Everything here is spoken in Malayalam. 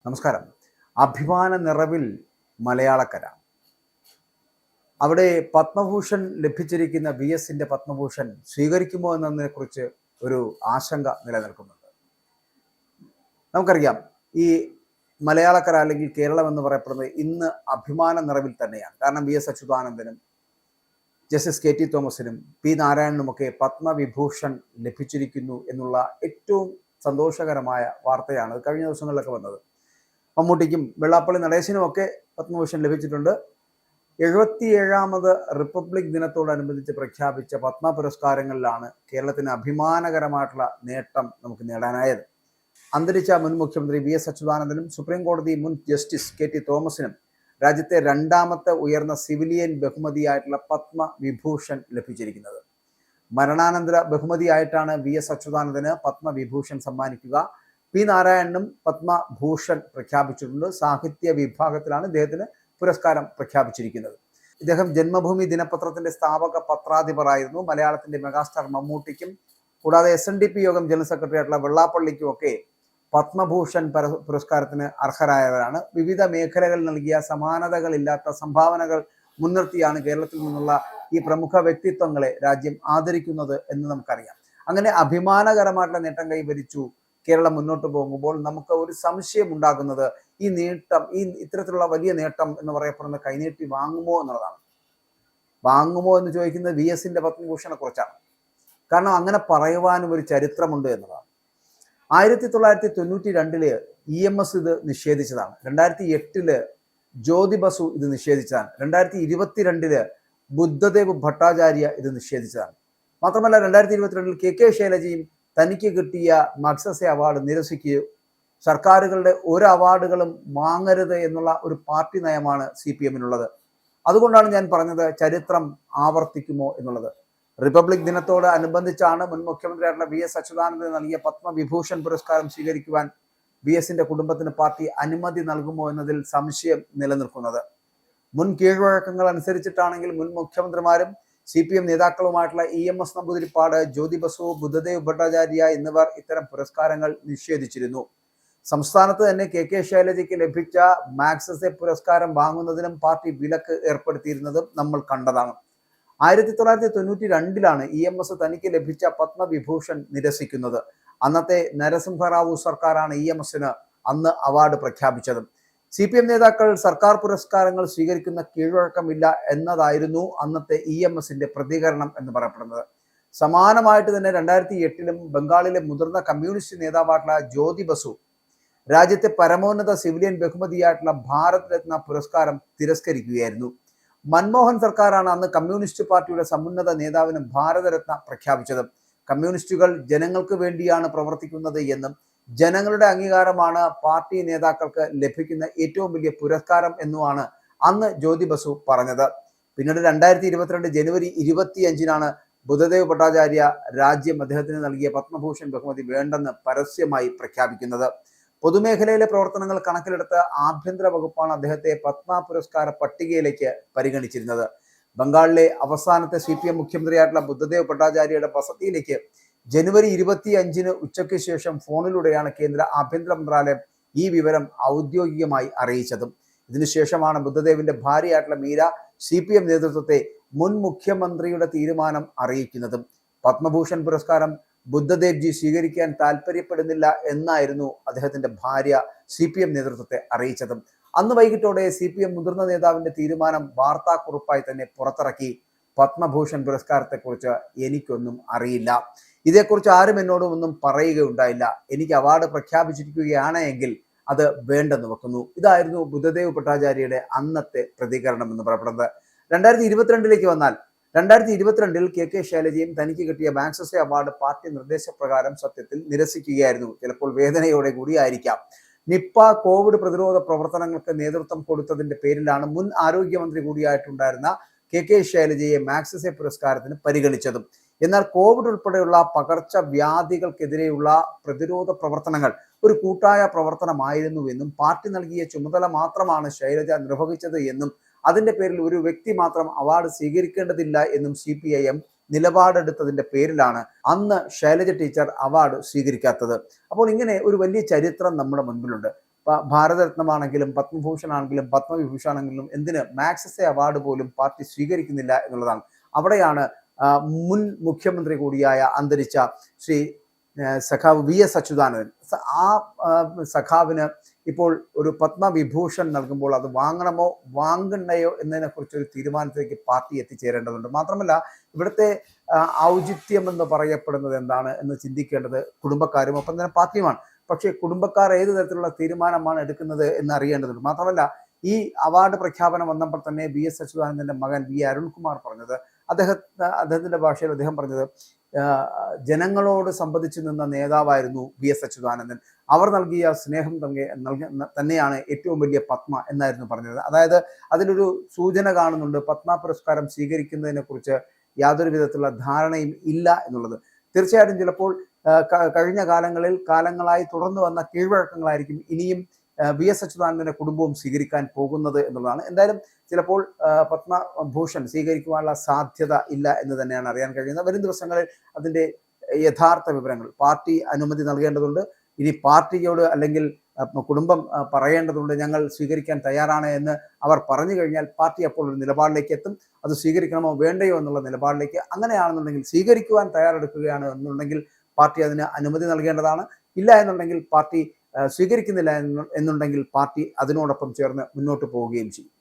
നമസ്കാരം. അഭിമാന നിറവിൽ മലയാളക്കര. അവിടെ പത്മഭൂഷൺ ലഭിച്ചിരിക്കുന്ന VSന്റെ പത്മഭൂഷൺ സ്വീകരിക്കുമോ എന്നതിനെക്കുറിച്ച് ഒരു ആശങ്ക നിലനിൽക്കുന്നുണ്ട്. നമുക്കറിയാം, ഈ മലയാളക്കര അല്ലെങ്കിൽ കേരളം എന്ന് പറയപ്പെടുന്നത് ഇന്ന് അഭിമാന നിറവിൽ തന്നെയാണ്. കാരണം VS അച്യുതാനന്ദനും ജസ്റ്റിസ് KT തോമസിനും P നാരായണനുമൊക്കെ പത്മവിഭൂഷൺ ലഭിച്ചിരിക്കുന്നു എന്നുള്ള ഏറ്റവും സന്തോഷകരമായ വാർത്തയാണ് കഴിഞ്ഞ ദിവസങ്ങളിലൊക്കെ വന്നത്. മമ്മൂട്ടിക്കും വെള്ളാപ്പള്ളി നടേശനുമൊക്കെ പത്മഭൂഷൺ ലഭിച്ചിട്ടുണ്ട്. 77ാമത് റിപ്പബ്ലിക് ദിനത്തോടനുബന്ധിച്ച് പ്രഖ്യാപിച്ച പത്മ പുരസ്കാരങ്ങളിലാണ് കേരളത്തിന് അഭിമാനകരമായിട്ടുള്ള നേട്ടം നമുക്ക് നേടാനായത്. അന്തരിച്ച മുൻ മുഖ്യമന്ത്രി VS അച്യുതാനന്ദനും സുപ്രീം കോടതി മുൻ ജസ്റ്റിസ് KT തോമസിനും രാജ്യത്തെ രണ്ടാമത്തെ ഉയർന്ന സിവിലിയൻ ബഹുമതിയായിട്ടുള്ള പത്മവിഭൂഷൺ ലഭിച്ചിരിക്കുന്നത്. മരണാനന്തര ബഹുമതിയായിട്ടാണ് VS അച്യുതാനന്ദന് പത്മവിഭൂഷൺ സമ്മാനിക്കുക. P നാരായണനും പത്മഭൂഷൺ പ്രഖ്യാപിച്ചിട്ടുണ്ട്. സാഹിത്യ വിഭാഗത്തിലാണ് ഇദ്ദേഹത്തിന് പുരസ്കാരം പ്രഖ്യാപിച്ചിരിക്കുന്നത്. ഇദ്ദേഹം ജന്മഭൂമി ദിനപത്രത്തിന്റെ സ്ഥാപക പത്രാധിപരായിരുന്നു. മലയാളത്തിന്റെ മെഗാസ്റ്റാർ മമ്മൂട്ടിക്കും കൂടാതെ SNDP യോഗം ജനറൽ സെക്രട്ടറി ആയിട്ടുള്ള വെള്ളാപ്പള്ളിക്കും ഒക്കെ പത്മഭൂഷൺ പുരസ്കാരത്തിന് അർഹരായവരാണ്. വിവിധ മേഖലകളിൽ നൽകിയ സമാനതകളില്ലാത്ത സംഭാവനകൾ മുൻനിർത്തിയാണ് കേരളത്തിൽ നിന്നുള്ള ഈ പ്രമുഖ വ്യക്തിത്വങ്ങളെ രാജ്യം ആദരിക്കുന്നത് എന്ന് നമുക്കറിയാം. അങ്ങനെ അഭിമാനകരമായിട്ടുള്ള നേട്ടം കൈവരിച്ചു കേരളം മുന്നോട്ട് പോകുമ്പോൾ നമുക്ക് ഒരു സംശയം ഉണ്ടാകുന്നത് ഈ നേട്ടം, ഈ ഇത്തരത്തിലുള്ള വലിയ നേട്ടം എന്ന് പറയപ്പെടുന്ന കൈനീട്ടി വാങ്ങുമോ എന്നുള്ളതാണ്. വാങ്ങുമോ എന്ന് ചോദിക്കുന്നത് VSന്റെ പത്മഭൂഷണെ കുറിച്ചാണ്. കാരണം അങ്ങനെ പറയുവാനും ഒരു ചരിത്രമുണ്ട് എന്നതാണ്. 1992 EMS ഇത് നിഷേധിച്ചതാണ്. 2008 ജ്യോതി ബസു ഇത് നിഷേധിച്ചതാണ്. 2022 ബുദ്ധദേവ് ഭട്ടാചാര്യ ഇത് നിഷേധിച്ചതാണ്. മാത്രമല്ല 2022 KK ശൈലജയും തനിക്ക് കിട്ടിയ മഗ്സസെ അവാർഡ് നിരസിക്കുകയോ സർക്കാരുകളുടെ ഒരു അവാർഡുകളും വാങ്ങരുത് എന്നുള്ള ഒരു പാർട്ടി നയമാണ് CPMനുള്ളത്. അതുകൊണ്ടാണ് ഞാൻ പറഞ്ഞത് ചരിത്രം ആവർത്തിക്കുമോ എന്നുള്ളത്. റിപ്പബ്ലിക് ദിനത്തോട് അനുബന്ധിച്ചാണ് മുൻ മുഖ്യമന്ത്രിയായിട്ടുള്ള VS അച്യുതാനന്ദന് നൽകിയ പത്മവിഭൂഷൺ പുരസ്കാരം സ്വീകരിക്കുവാൻ VSന്റെ കുടുംബത്തിന് പാർട്ടി അനുമതി നൽകുമോ എന്നതിൽ സംശയം നിലനിൽക്കുന്നത്. മുൻ കീഴ്വഴക്കങ്ങൾ അനുസരിച്ചിട്ടാണെങ്കിൽ മുൻ മുഖ്യമന്ത്രിമാരും CPM നേതാക്കളുമായിട്ടുള്ള EMS നമ്പൂതിരിപ്പാട്, ജ്യോതി ബസു, ബുദ്ധദേവ് ഭട്ടാചാര്യ എന്നിവർ ഇത്തരം പുരസ്കാരങ്ങൾ നിഷേധിച്ചിരുന്നു. സംസ്ഥാനത്ത് തന്നെ KK ശൈലജയ്ക്ക് ലഭിച്ച മാഗ്സസെ പുരസ്കാരം വാങ്ങുന്നതിനും പാർട്ടി വിലക്ക് ഏർപ്പെടുത്തിയിരുന്നതും നമ്മൾ കണ്ടതാണ്. 1992 EMS തനിക്ക് ലഭിച്ച പത്മവിഭൂഷൺ നിരസിക്കുന്നത്. അന്നത്തെ നരസിംഹറാവു സർക്കാരാണ് EMSന് അന്ന് അവാർഡ് പ്രഖ്യാപിച്ചത്. CPM നേതാക്കൾ സർക്കാർ പുരസ്കാരങ്ങൾ സ്വീകരിക്കുന്ന കീഴ്വഴക്കമില്ല എന്നതായിരുന്നു അന്നത്തെ EMSന്റെ പ്രതികരണം എന്ന് പറയപ്പെടുന്നത്. സമാനമായിട്ട് തന്നെ 2008 ബംഗാളിലെ മുതിർന്ന കമ്മ്യൂണിസ്റ്റ് നേതാവായിട്ടുള്ള ജ്യോതി ബസു രാജ്യത്തെ പരമോന്നത സിവിലിയൻ ബഹുമതിയായിട്ടുള്ള ഭാരത് രത്ന പുരസ്കാരം തിരസ്കരിക്കുകയായിരുന്നു. മൻമോഹൻ സർക്കാരാണ് അന്ന് കമ്മ്യൂണിസ്റ്റ് പാർട്ടിയുടെ സമുന്നത നേതാവിന് ഭാരതരത്ന പ്രഖ്യാപിച്ചത്. കമ്മ്യൂണിസ്റ്റുകൾ ജനങ്ങൾക്ക് വേണ്ടിയാണ് പ്രവർത്തിക്കുന്നത് എന്നും ജനങ്ങളുടെ അംഗീകാരമാണ് പാർട്ടി നേതാക്കൾക്ക് ലഭിക്കുന്ന ഏറ്റവും വലിയ പുരസ്കാരം എന്നുമാണ് അന്ന് ജ്യോതി ബസു പറഞ്ഞത്. പിന്നീട് 2022 ജനുവരി 25 ബുദ്ധദേവ് ഭട്ടാചാര്യ രാജ്യം അദ്ദേഹത്തിന് നൽകിയ പത്മഭൂഷൺ ബഹുമതി വേണ്ടെന്ന് പരസ്യമായി പ്രഖ്യാപിക്കുന്നത്. പൊതുമേഖലയിലെ പ്രവർത്തനങ്ങൾ കണക്കിലെടുത്ത് ആഭ്യന്തര വകുപ്പാണ് അദ്ദേഹത്തെ പത്മ പുരസ്കാര പട്ടികയിലേക്ക് പരിഗണിച്ചിരുന്നത്. ബംഗാളിലെ അവസാനത്തെ CPM മുഖ്യമന്ത്രിയായിട്ടുള്ള ബുദ്ധദേവ് ഭട്ടാചാര്യയുടെ വസതിയിലേക്ക് ജനുവരി 25 ഉച്ചയ്ക്ക് ശേഷം ഫോണിലൂടെയാണ് കേന്ദ്ര ആഭ്യന്തര മന്ത്രാലയം ഈ വിവരം ഔദ്യോഗികമായി അറിയിച്ചതും. ഇതിനുശേഷമാണ് ബുദ്ധദേവിന്റെ ഭാര്യയായിട്ടുള്ള മീര CPM നേതൃത്വത്തെ മുൻ മുഖ്യമന്ത്രിയുടെ തീരുമാനം അറിയിക്കുന്നതും. പത്മഭൂഷൺ പുരസ്കാരം ബുദ്ധദേവ് ജി സ്വീകരിക്കാൻ താല്പര്യപ്പെടുന്നില്ല എന്നായിരുന്നു അദ്ദേഹത്തിന്റെ ഭാര്യ CPM നേതൃത്വത്തെ അറിയിച്ചതും. അന്ന് വൈകിട്ടോടെ CPM മുതിർന്ന നേതാവിന്റെ തീരുമാനം വാർത്താക്കുറിപ്പായി തന്നെ പുറത്തിറക്കി. പത്മഭൂഷൺ പുരസ്കാരത്തെക്കുറിച്ച് എനിക്കൊന്നും അറിയില്ല, ഇതേക്കുറിച്ച് ആരും എന്നോട് ഒന്നും പറയുകയുണ്ടായില്ല, എനിക്ക് അവാർഡ് പ്രഖ്യാപിച്ചിരിക്കുകയാണ് എങ്കിൽ അത് വേണ്ടെന്ന് വെക്കുന്നു. ഇതായിരുന്നു ബുദ്ധദേവ് ഭട്ടാചാര്യയുടെ അന്നത്തെ പ്രതികരണം എന്ന് പറയപ്പെടുന്നത്. 2022 വന്നാൽ 2022 KK ശൈലജയും തനിക്ക് കിട്ടിയ മാഗ്സസെ അവാർഡ് പാർട്ടി നിർദ്ദേശപ്രകാരം സത്യത്തിൽ നിരസിക്കുകയായിരുന്നു. ചിലപ്പോൾ വേദനയോടെ കൂടിയായിരിക്കാം. നിപ്പ കോവിഡ് പ്രതിരോധ പ്രവർത്തനങ്ങൾക്ക് നേതൃത്വം കൊടുത്തതിന്റെ പേരിലാണ് മുൻ ആരോഗ്യമന്ത്രി കൂടിയായിട്ടുണ്ടായിരുന്ന KK ശൈലജയെ മാഗ്സസെ പുരസ്കാരത്തിന് പരിഗണിച്ചതും. എന്നാൽ കോവിഡ് ഉൾപ്പെടെയുള്ള പകർച്ചവ്യാധികൾക്കെതിരെയുള്ള പ്രതിരോധ പ്രവർത്തനങ്ങൾ ഒരു കൂട്ടായ പ്രവർത്തനമായിരുന്നുവെന്നും പാർട്ടി നൽകിയ ചുമതല മാത്രമാണ് ശൈലജ നിർവഹിച്ചത് എന്നും അതിന്റെ പേരിൽ ഒരു വ്യക്തി മാത്രം അവാർഡ് സ്വീകരിക്കേണ്ടതില്ല എന്നും CPIM നിലപാടെടുത്തതിന്റെ പേരിലാണ് അന്ന് ശൈലജ ടീച്ചർ അവാർഡ് സ്വീകരിക്കാത്തത്. അപ്പോൾ ഇങ്ങനെ ഒരു വലിയ ചരിത്രം നമ്മുടെ മുൻപിലുണ്ട്. ഭാരതരത്നമാണെങ്കിലും പത്മഭൂഷൺ ആണെങ്കിലും പത്മവിഭൂഷൺ ആണെങ്കിലും എന്തിന് മാഗ്സസെ അവാർഡ് പോലും പാർട്ടി സ്വീകരിക്കുന്നില്ല എന്നുള്ളതാണ്. അവിടെയാണ് മുൻ മുഖ്യമന്ത്രി കൂടിയായ അന്തരിച്ച ശ്രീ സഖാവ് VS അച്യുതാനന്ദൻ ആ സഖാവിന് ഇപ്പോൾ ഒരു പത്മവിഭൂഷൺ നൽകുമ്പോൾ അത് വാങ്ങണമോ വാങ്ങണ്ടയോ എന്നതിനെ കുറിച്ചൊരു തീരുമാനത്തിലേക്ക് പാർട്ടി എത്തിച്ചേരേണ്ടതുണ്ട്. മാത്രമല്ല ഇവിടുത്തെ ഔചിത്യം എന്ന് പറയപ്പെടുന്നത് എന്താണ് എന്ന് ചിന്തിക്കേണ്ടത് കുടുംബക്കാരും ഒപ്പം തന്നെ പാർട്ടിയുമാണ്. പക്ഷേ കുടുംബക്കാർ ഏത് തരത്തിലുള്ള തീരുമാനമാണ് എടുക്കുന്നത് എന്ന് അറിയേണ്ടതുണ്ട്. മാത്രമല്ല ഈ അവാർഡ് പ്രഖ്യാപനം വന്നപ്പോൾ തന്നെ VS അച്യുതാനന്ദന്റെ മകൻ V അരുൺകുമാർ പറഞ്ഞത് അദ്ദേഹത്തിന്റെ ഭാഷയിൽ അദ്ദേഹം പറഞ്ഞത് ജനങ്ങളോട് സംവദിച്ചു നിന്ന നേതാവായിരുന്നു VS അച്യുതാനന്ദൻ. അവർ നൽകിയ സ്നേഹം തന്നെയാണ് ഏറ്റവും വലിയ പത്മ എന്നായിരുന്നു പറഞ്ഞത്. അതായത് അതിലൊരു സൂചന കാണുന്നുണ്ട് പത്മ പുരസ്കാരം സ്വീകരിക്കുന്നതിനെ കുറിച്ച് യാതൊരു വിധത്തിലുള്ള ധാരണയും ഇല്ല എന്നുള്ളത്. തീർച്ചയായിട്ടും ചിലപ്പോൾ കഴിഞ്ഞ കാലങ്ങളായി തുടർന്നു വന്ന കീഴ്വഴക്കങ്ങളായിരിക്കും ഇനിയും VS അച്യുതാനന്ദന്റെ കുടുംബവും സ്വീകരിക്കാൻ പോകുന്നത് എന്നുള്ളതാണ്. എന്തായാലും ചിലപ്പോൾ പത്മഭൂഷൺ സ്വീകരിക്കുവാനുള്ള സാധ്യത ഇല്ല എന്ന് തന്നെയാണ് അറിയാൻ കഴിയുന്നത്. വരും ദിവസങ്ങളിൽ അതിന്റെ യഥാർത്ഥ വിവരങ്ങൾ പാർട്ടി അനുമതി നൽകേണ്ടതുണ്ട്. ഇനി പാർട്ടിയോട് അല്ലെങ്കിൽ കുടുംബം പറയേണ്ടതുണ്ട് ഞങ്ങൾ സ്വീകരിക്കാൻ തയ്യാറാണ് എന്ന് അവർ പറഞ്ഞു കഴിഞ്ഞാൽ പാർട്ടി അപ്പോൾ ഒരു നിലപാടിലേക്ക് എത്തും. അത് സ്വീകരിക്കണമോ വേണ്ടയോ എന്നുള്ള നിലപാടിലേക്ക്. അങ്ങനെയാണെന്നുണ്ടെങ്കിൽ സ്വീകരിക്കുവാൻ തയ്യാറെടുക്കുകയാണ് എന്നുണ്ടെങ്കിൽ പാർട്ടി അതിന് അനുമതി നൽകേണ്ടതാണ്. ഇല്ല എന്നുണ്ടെങ്കിൽ പാർട്ടി സ്വീകരിക്കുന്നില്ല എന്നുണ്ടെങ്കിൽ പാർട്ടി അതിനോടൊപ്പം ചേർന്ന് മുന്നോട്ട് പോവുകയും ചെയ്യും.